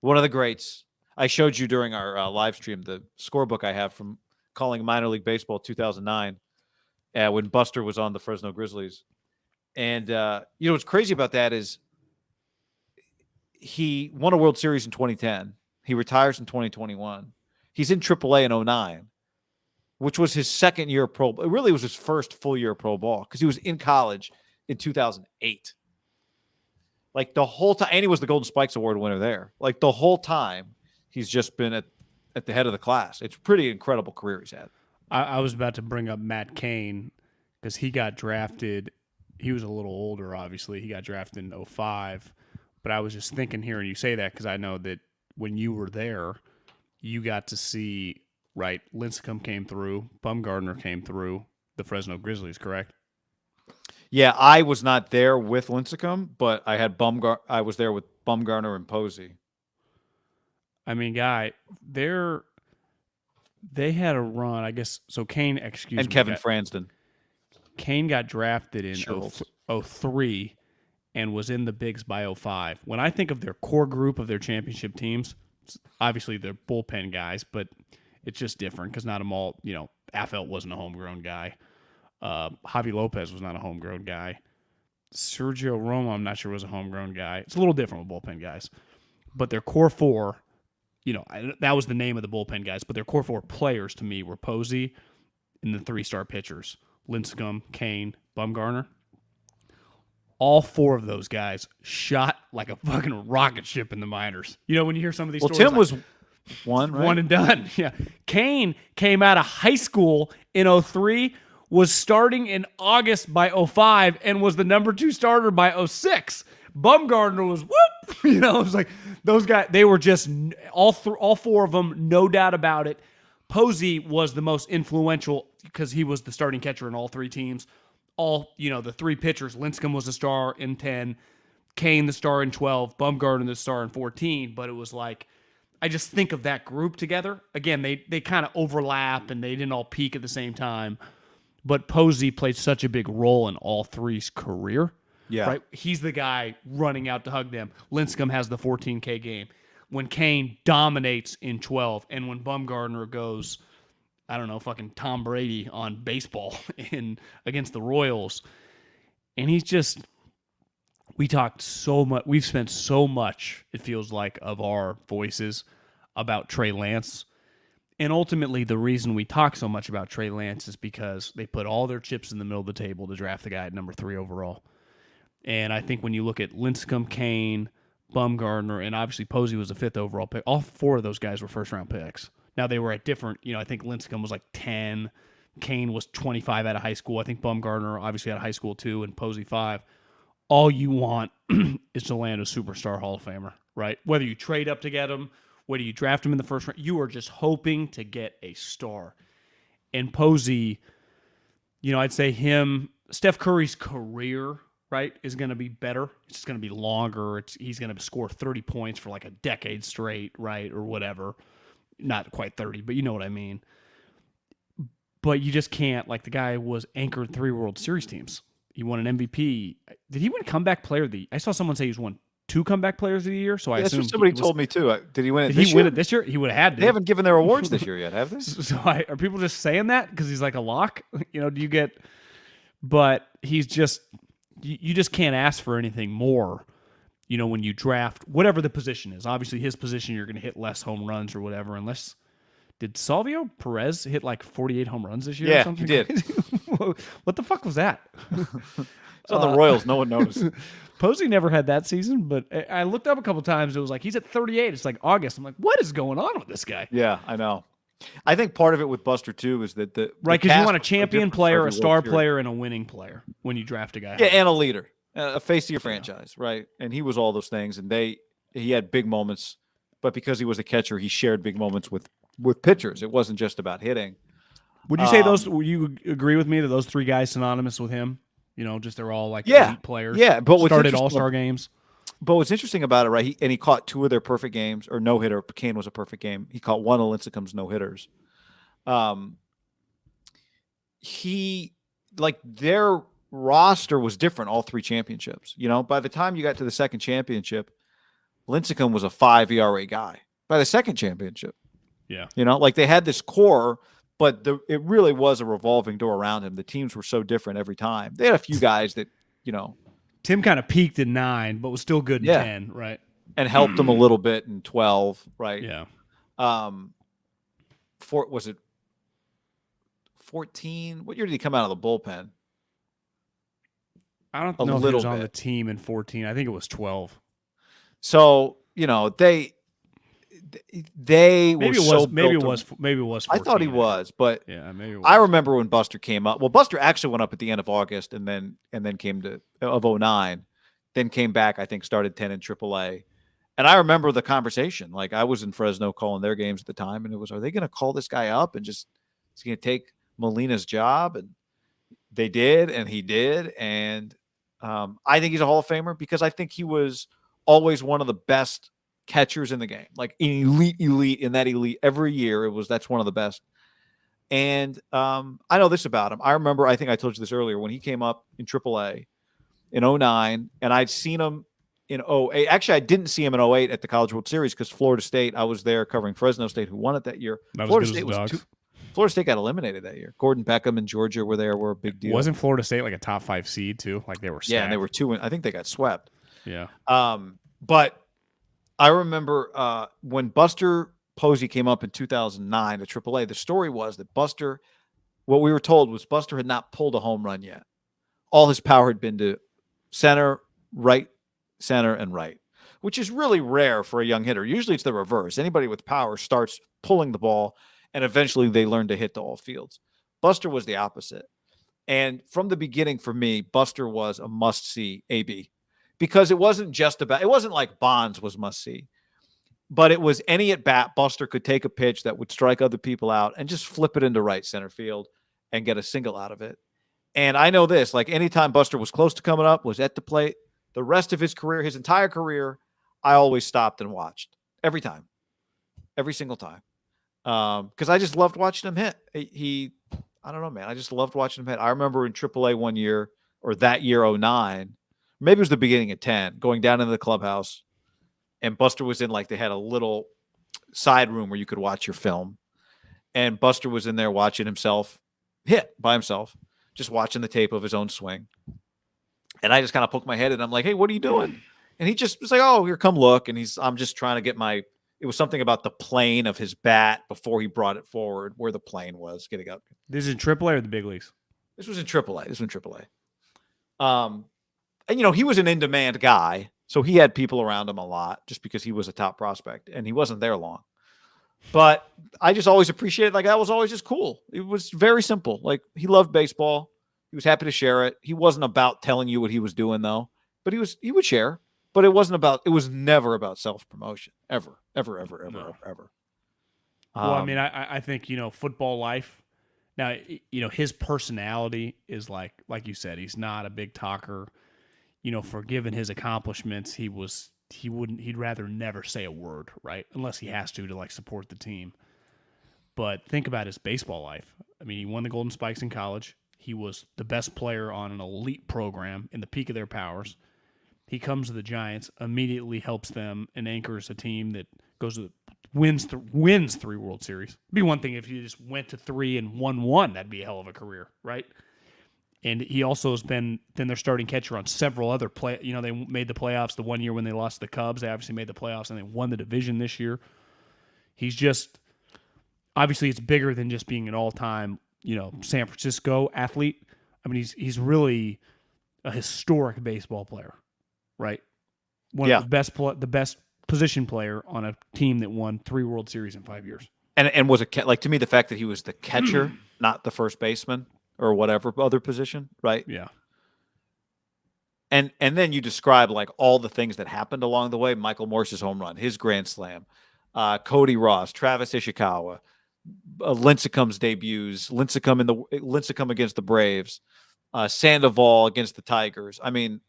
One of the greats. I showed you during our live stream the scorebook I have from calling minor league baseball 2009 when Buster was on the Fresno Grizzlies. And what's crazy about that is he won a World Series in 2010. He retires in 2021. He's in AAA in 09, which was his second year of pro. It really was his first full year of pro ball because he was in college in 2008. Like the whole time, and he was the Golden Spikes Award winner there. Like the whole time, he's just been at the head of the class. It's a pretty incredible career he's had. I was about to bring up Matt Cain because he got drafted. He was a little older, obviously. He got drafted in 05. But I was just thinking hearing you say that because I know that when you were there, you got to see, right, Lincecum came through, Bumgarner came through the Fresno Grizzlies, correct? Yeah, I was not there with Lincecum, but I had I was there with Bumgarner and Posey. I mean, guy, they had a run, I guess. So Cain, and Kevin Fransden. Cain got drafted in 03 and was in the bigs by 05. When I think of their core group of their championship teams, obviously they're bullpen guys, but it's just different because not them all, Affelt wasn't a homegrown guy. Javi Lopez was not a homegrown guy. Sergio Romo, I'm not sure was a homegrown guy. It's a little different with bullpen guys. But their core four, that was the name of the bullpen guys, but their core four players to me were Posey and the 3-star pitchers, Lincecum, Cain, Bumgarner. All four of those guys shot like a fucking rocket ship in the minors. When you hear some of these stories. Tim was one, right? One and done. Yeah. Cain came out of high school in 03, was starting in August by 05, and was the number 2 starter by 06. Bumgarner was whoop. It was like those guys, they were just all four of them, no doubt about it. Posey was the most influential because he was the starting catcher in all 3 teams. All, the 3 pitchers, Lincecum was the star in 10, Cain the star in 12, Bumgarner the star in 14, but it was like, I just think of that group together. Again, they kind of overlap and they didn't all peak at the same time, but Posey played such a big role in all 3's career. Yeah. Right? He's the guy running out to hug them. Lincecum has the 14K game. When Cain dominates in 12, and when Bumgarner goes, I don't know, fucking Tom Brady on baseball against the Royals. And he's just, we talked so much, we've spent so much, it feels like, of our voices about Trey Lance. And ultimately, the reason we talk so much about Trey Lance is because they put all their chips in the middle of the table to draft the guy at number 3 overall. And I think when you look at Lincecum, Cain, Bumgarner, and obviously Posey was the 5th overall pick, all 4 of those guys were first-round picks. Now, they were at different, I think Lincecum was like 10. Cain was 25 out of high school. I think Bumgarner obviously out of high school too, and Posey 5. All you want is to land a superstar Hall of Famer, right? Whether you trade up to get him, whether you draft him in the first round, you are just hoping to get a star. And Posey, I'd say Steph Curry's career, right, is going to be better. It's just going to be longer. He's going to score 30 points for like a decade straight, right, or whatever. Not quite 30, but you know what I mean. But you just can't, like the guy was anchored 3 World Series teams. He won an MVP. Did he win comeback player of the year? I saw someone say he's won 2 comeback players of the year, so I assume that's what somebody told me too. Did he win it did this he year? win it this year? He would have had to. They haven't given their awards this year yet, have they? So are people just saying that because he's like a lock? Do you get... But he's just... You just can't ask for anything more, when you draft, whatever the position is. Obviously, his position, you're going to hit less home runs or whatever, unless... Did Salvio Perez hit like 48 home runs this year or something? Yeah, he did. What the fuck was that? It's on the Royals. No one knows. Posey never had that season, but I looked up a couple times. It was like, he's at 38. It's like August. I'm like, what is going on with this guy? Yeah, I know. I think part of it with Buster, too, is that right, because you want a champion player, a star player, and a winning player when you draft a guy. Yeah, and a leader, a face of your franchise, right? And he was all those things, and he had big moments, but because he was a catcher, he shared big moments with pitchers. It wasn't just about hitting. Would you say you agree with me that those 3 guys synonymous with him? Just they're all like elite players. Yeah, but started all-star games. But what's interesting about it, right? He caught 2 of their perfect games, or no-hitter. Cain was a perfect game. He caught 1 of Lincecum's no-hitters. Their roster was different all 3 championships. By the time you got to the second championship, Lincecum was a 5 ERA guy by the second championship. Yeah. Like they had this core, but it really was a revolving door around him. The teams were so different every time. They had a few guys that, Tim kind of peaked in 9, but was still good in 10, right? And helped him a little bit in 12, right? Yeah. Was it 14? What year did he come out of the bullpen? I don't know if he was on the team in 14. I think it was 12. So, they maybe were so maybe it was 14. I thought he was, but yeah, maybe it was. I remember when Buster came up. Well, Buster actually went up at the end of August and then came of 09, then came back, I think started 10 in AAA. And I remember the conversation. Like I was in Fresno calling their games at the time, and it was, are they going to call this guy up and just he's going to take Molina's job? And they did, and he did. And I think he's a Hall of Famer because I think he was always one of the best catchers in the game, like elite in that elite every year. That's one of the best. And I know this about him. I remember, I think I told you this earlier, when he came up in AAA in 09, and I'd seen him in 08. Actually, I didn't see him in 08 at the College World Series because Florida State, I was there covering Fresno State, who won it that year. Florida State got eliminated that year. Gordon Beckham and Georgia were a big deal. Wasn't Florida State like a top 5 seed too? Like they were stacked. Yeah, and they were 2. I think they got swept. Yeah. But I remember when Buster Posey came up in 2009 to AAA, the story was that Buster, what we were told was Buster had not pulled a home run yet. All his power had been to center, right, center, and right, which is really rare for a young hitter. Usually it's the reverse. Anybody with power starts pulling the ball, and eventually they learn to hit to all fields. Buster was the opposite. And from the beginning, for me, Buster was a must-see AB. Because it wasn't like Bonds was must-see, but it was any at-bat, Buster could take a pitch that would strike other people out and just flip it into right center field and get a single out of it. And I know this, like anytime Buster was close to coming up, was at the plate, the rest of his career, his entire career, I always stopped and watched. Every time. Every single time. Because I just loved watching him hit. I don't know, man. I just loved watching him hit. I remember in AAA one year, or that year, 09, maybe it was the beginning of 10, going down into the clubhouse, and Buster was in, like, they had a little side room where you could watch your film, and Buster was in there watching himself hit by himself, just watching the tape of his own swing. And I just kind of poked my head in. I'm like, hey, what are you doing? And he just was like, oh, here, come look. And I'm just trying to get it was something about the plane of his bat before he brought it forward, where the plane was getting up. This is in AAA or the big leagues? This was in AAA. And, he was an in-demand guy, so he had people around him a lot just because he was a top prospect, and he wasn't there long. But I just always appreciated, like, that was always just cool. It was very simple. Like, he loved baseball. He was happy to share it. He wasn't about telling you what he was doing, though. But he would share. But it was never about self-promotion. Ever. Well, I mean, I think, football life. Now, his personality is like you said, he's not a big talker. For given his accomplishments, he'd rather never say a word, right? Unless he has to like support the team. But think about his baseball life. I mean, he won the Golden Spikes in college. He was the best player on an elite program in the peak of their powers. He comes to the Giants, immediately helps them, and anchors a team that wins 3 World Series. It'd be one thing if you just went to 3 and won 1. That'd be a hell of a career, right? And he also has been then their starting catcher on several other they made the playoffs the one year when they lost to the Cubs. They obviously made the playoffs and they won the division this year. He's just obviously it's bigger than just being an all-time, San Francisco athlete. I mean, he's really a historic baseball player, right? One of the best position player on a team that won 3 World Series in 5 years. And was to me, the fact that he was the catcher, not the first baseman or whatever other position, right? Yeah. And then you describe like all the things that happened along the way. Michael Morse's home run, his grand slam, Cody Ross, Travis Ishikawa, Lincecum's debuts, Lincecum against the Braves, Sandoval against the Tigers. I mean,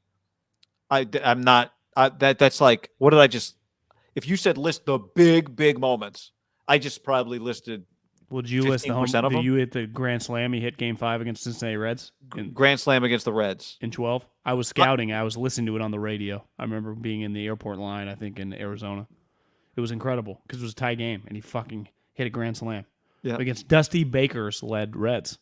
that's like, what did I just, if you said list the big moments, I just probably listed Well, did you list the 15% of them. you hit the grand slam he hit Game 5 against Cincinnati Reds Grand slam against the Reds. in 12? I was scouting. I was listening to it on the radio. I remember being in the airport line, I think, in Arizona. It was incredible because it was a tie game, and he fucking hit a grand slam against Dusty Baker's led Reds.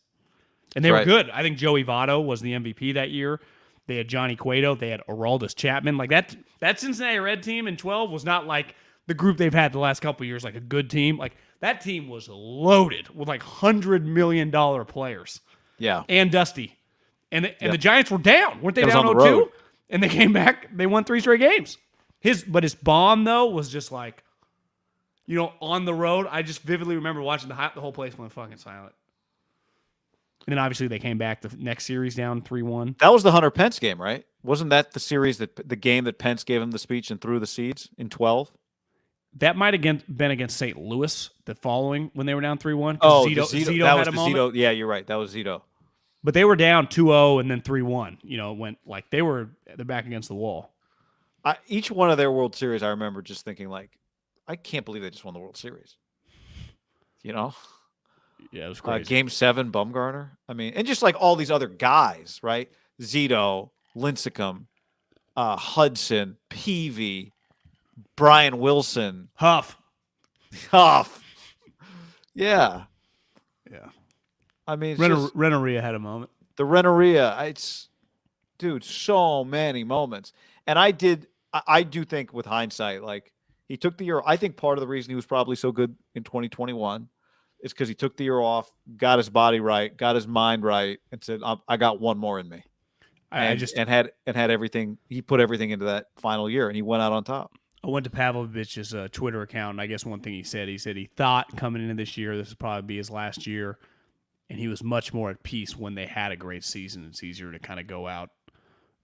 And they were good. I think Joey Votto was the MVP that year. They had Johnny Cueto. They had Aroldis Chapman. Like that Cincinnati Red team in 12 was not like the group they've had the last couple of years, like a good team. Like that team was loaded with like $100 million players. Yeah. And Dusty. And the Giants were down. Weren't they down 0-2? And they came back. They won 3 straight games. His bomb, though, was just like, on the road. I just vividly remember watching the whole place went fucking silent. And then obviously they came back the next series down 3-1. That was the Hunter Pence game, right? Wasn't that the game that Pence gave him the speech and threw the seeds in 12? That might have been against St. Louis the following when they were down 3-1. Oh, Zito that had was a moment. Zito. Yeah, you're right. That was Zito. But they were down 2-0 and then 3-1. It went like they're back against the wall. Each one of their World Series, I remember just thinking like, I can't believe they just won the World Series. Yeah, it was crazy. Game 7, Bumgarner. I mean, and just like all these other guys, right? Zito, Lincecum, Hudson, Peavy, Brian Wilson, Huff. Yeah. Yeah. I mean, Renneria had a moment. The Renneria, so many moments. And I do think with hindsight, like he took the year. I think part of the reason he was probably so good in 2021 is because he took the year off, got his body right, got his mind right, and said, "I got one more in me." And had everything. He put everything into that final year, and he went out on top. I went to Pavlovich's Twitter account, and I guess one thing he said he thought coming into this year this would probably be his last year, and he was much more at peace when they had a great season. It's easier to kind of go out,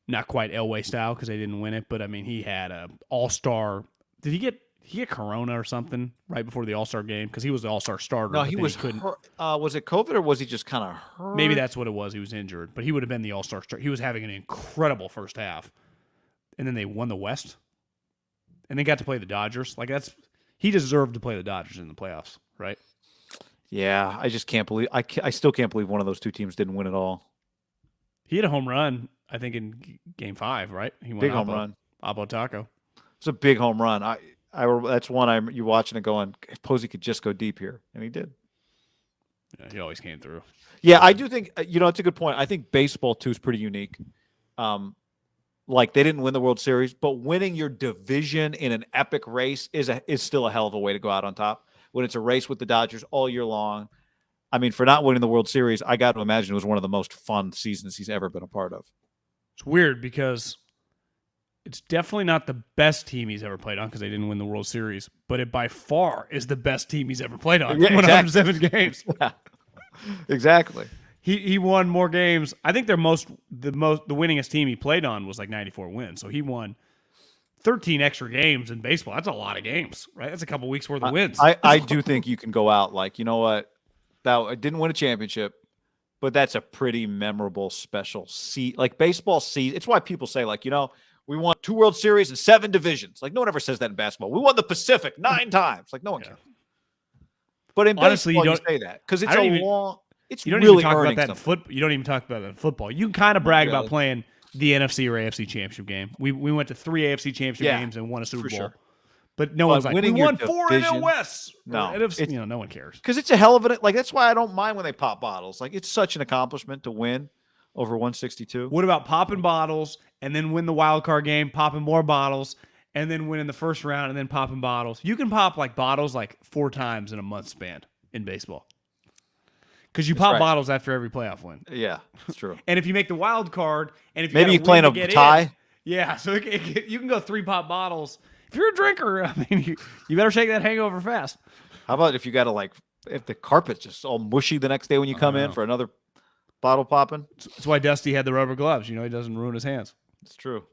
not quite Elway style because they didn't win it, but I mean he had a all-star. Did he get corona or something right before the All-Star game? Because he was the All-Star starter. No, he was hurt. Was it COVID or was he just kind of hurt? Maybe that's what it was. He was injured, but he would have been the All-Star starter. He was having an incredible first half, and then they won the West, and they got to play the Dodgers. Like he deserved to play the Dodgers in the playoffs, right? Yeah, I just can't believe. I still can't believe one of those two teams didn't win at all. He had a home run, I think, in Game 5, right? He won big home run. Abo Taco. It's a big home run. That's one you watching it going, if Posey could just go deep here, and he did. Yeah, he always came through. Yeah, I do think it's a good point. I think baseball too is pretty unique. Like they didn't win the World Series, but winning your division in an epic race is still a hell of a way to go out on top. When it's a race with the Dodgers all year long, I mean, for not winning the World Series, I got to imagine it was one of the most fun seasons he's ever been a part of. It's weird because it's definitely not the best team he's ever played on because they didn't win the World Series, but it by far is the best team he's ever played on. Yeah, 107 games. Yeah, exactly. He won more games. I think the winningest team he played on was like 94 wins. So he won 13 extra games in baseball. That's a lot of games, right? That's a couple weeks worth of wins. I do think you can go out like, you know what? I didn't win a championship, but that's a pretty memorable special seat. Like baseball season. It's why people say like, we won 2 World Series and 7 divisions. Like no one ever says that in basketball. We won the Pacific 9 times. Like no one cares. But in honestly, baseball, you say that because it's long. It's you don't really even talk about that in football. You don't even talk about that in football. You can kind of brag about playing the NFC or AFC championship game. We went to 3 AFC championship games and won a Super Bowl. Sure. But no one's like, we won 4 NL West. No, NFC, no one cares. Because it's a hell of like that's why I don't mind when they pop bottles. Like it's such an accomplishment to win over 162. What about popping bottles and then win the wild card game, popping more bottles, and then win in the first round and then popping bottles? You can pop like bottles like 4 times in a month span in baseball. Because you pop bottles after every playoff win. Yeah, that's true. And if you make the wild card, and if you maybe you're playing a tie. So you can go 3 pop bottles. If you're a drinker, I mean, you better shake that hangover fast. How about if you got to if the carpet's just all mushy the next day when you come in for another bottle popping? That's why Dusty had the rubber gloves. He doesn't ruin his hands. It's true.